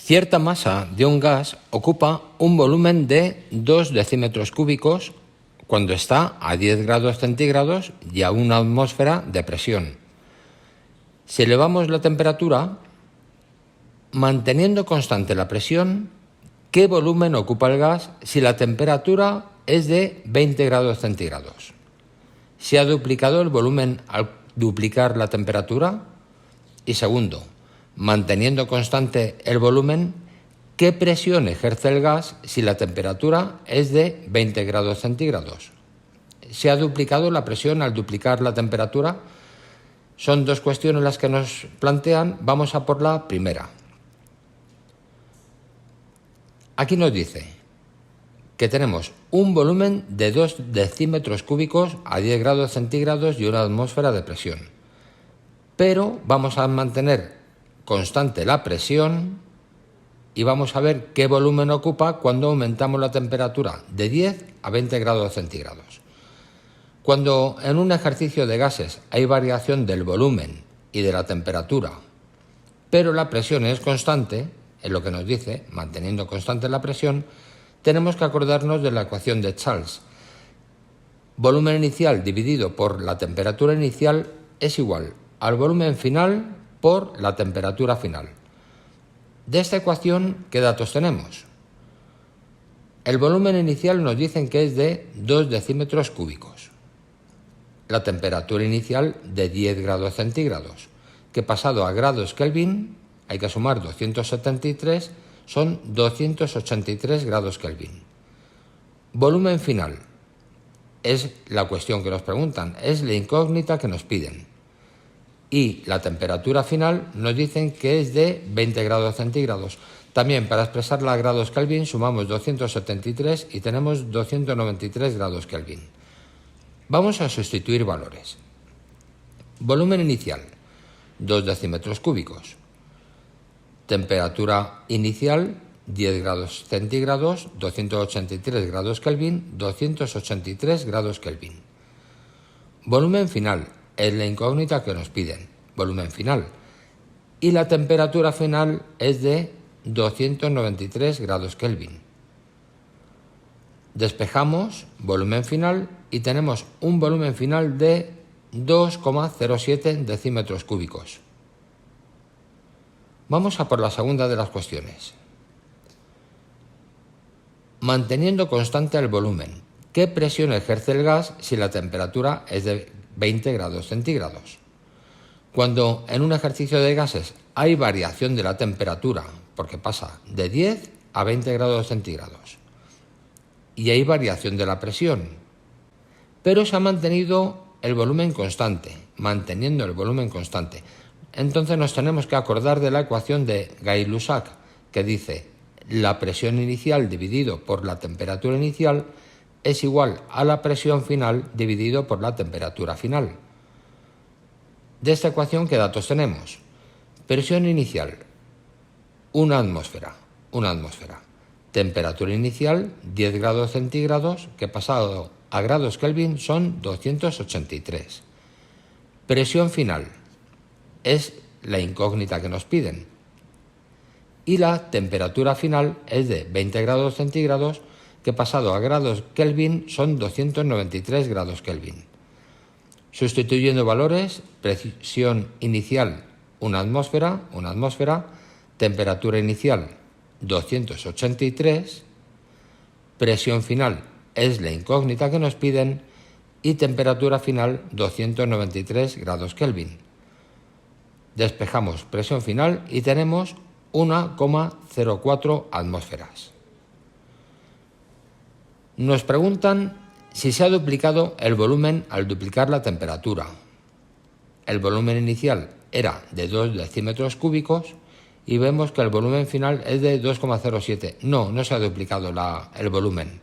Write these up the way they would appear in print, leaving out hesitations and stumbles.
Cierta masa de un gas ocupa un volumen de 2 decímetros cúbicos cuando está a 10 grados centígrados y a una atmósfera de presión. Si elevamos la temperatura, manteniendo constante la presión, ¿qué volumen ocupa el gas si la temperatura es de 20 grados centígrados? ¿Se ha duplicado el volumen al duplicar la temperatura? Y segundo, manteniendo constante el volumen, ¿qué presión ejerce el gas si la temperatura es de 20 grados centígrados? ¿Se ha duplicado la presión al duplicar la temperatura? Son dos cuestiones las que nos plantean. Vamos a por la primera. Aquí nos dice que tenemos un volumen de 2 decímetros cúbicos a 10 grados centígrados y una atmósfera de presión. Pero vamos a mantener constante la presión y vamos a ver qué volumen ocupa cuando aumentamos la temperatura de 10 a 20 grados centígrados. Cuando en un ejercicio de gases hay variación del volumen y de la temperatura, pero la presión es constante, es lo que nos dice, manteniendo constante la presión, tenemos que acordarnos de la ecuación de Charles. Volumen inicial dividido por la temperatura inicial es igual al volumen final por la temperatura final. De esta ecuación, ¿qué datos tenemos? El volumen inicial nos dicen que es de 2 decímetros cúbicos. La temperatura inicial de 10 grados centígrados, que pasado a grados Kelvin, hay que sumar 273, son 283 grados Kelvin. Volumen final es la cuestión que nos preguntan, es la incógnita que nos piden. Y la temperatura final nos dicen que es de 20 grados centígrados. También para expresarla a grados Kelvin sumamos 273 y tenemos 293 grados Kelvin. Vamos a sustituir valores. Volumen inicial, 2 decímetros cúbicos. Temperatura inicial, 10 grados centígrados, 283 grados Kelvin, 283 grados Kelvin. Volumen final, es la incógnita que nos piden, volumen final. Y la temperatura final es de 293 grados Kelvin. Despejamos volumen final y tenemos un volumen final de 2,07 decímetros cúbicos. Vamos a por la segunda de las cuestiones. Manteniendo constante el volumen, ¿qué presión ejerce el gas si la temperatura es de 20 grados centígrados? Cuando en un ejercicio de gases hay variación de la temperatura, porque pasa de 10 a 20 grados centígrados, y hay variación de la presión, pero se ha mantenido el volumen constante, manteniendo el volumen constante. Entonces nos tenemos que acordar de la ecuación de Gay-Lussac, que dice la presión inicial dividido por la temperatura inicial es igual a la presión final dividido por la temperatura final. De esta ecuación, ¿qué datos tenemos? Presión inicial, una atmósfera. Temperatura inicial, 10 grados centígrados, que pasado a grados Kelvin son 283. Presión final, es la incógnita que nos piden. Y la temperatura final es de 20 grados centígrados, que pasado a grados Kelvin son 293 grados Kelvin. Sustituyendo valores, presión inicial, una atmósfera, temperatura inicial, 283, presión final es la incógnita que nos piden y temperatura final 293 grados Kelvin. Despejamos presión final y tenemos 1,04 atmósferas. Nos preguntan si se ha duplicado el volumen al duplicar la temperatura. El volumen inicial era de 2 decímetros cúbicos y vemos que el volumen final es de 2,07. No se ha duplicado el volumen.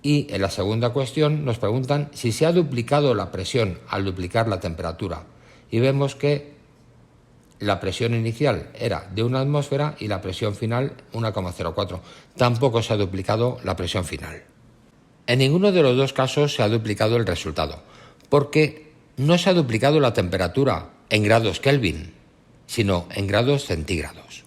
Y en la segunda cuestión nos preguntan si se ha duplicado la presión al duplicar la temperatura. Y vemos que la presión inicial era de una atmósfera y la presión final 1,04. Tampoco se ha duplicado la presión final. En ninguno de los dos casos se ha duplicado el resultado, porque no se ha duplicado la temperatura en grados Kelvin, sino en grados centígrados.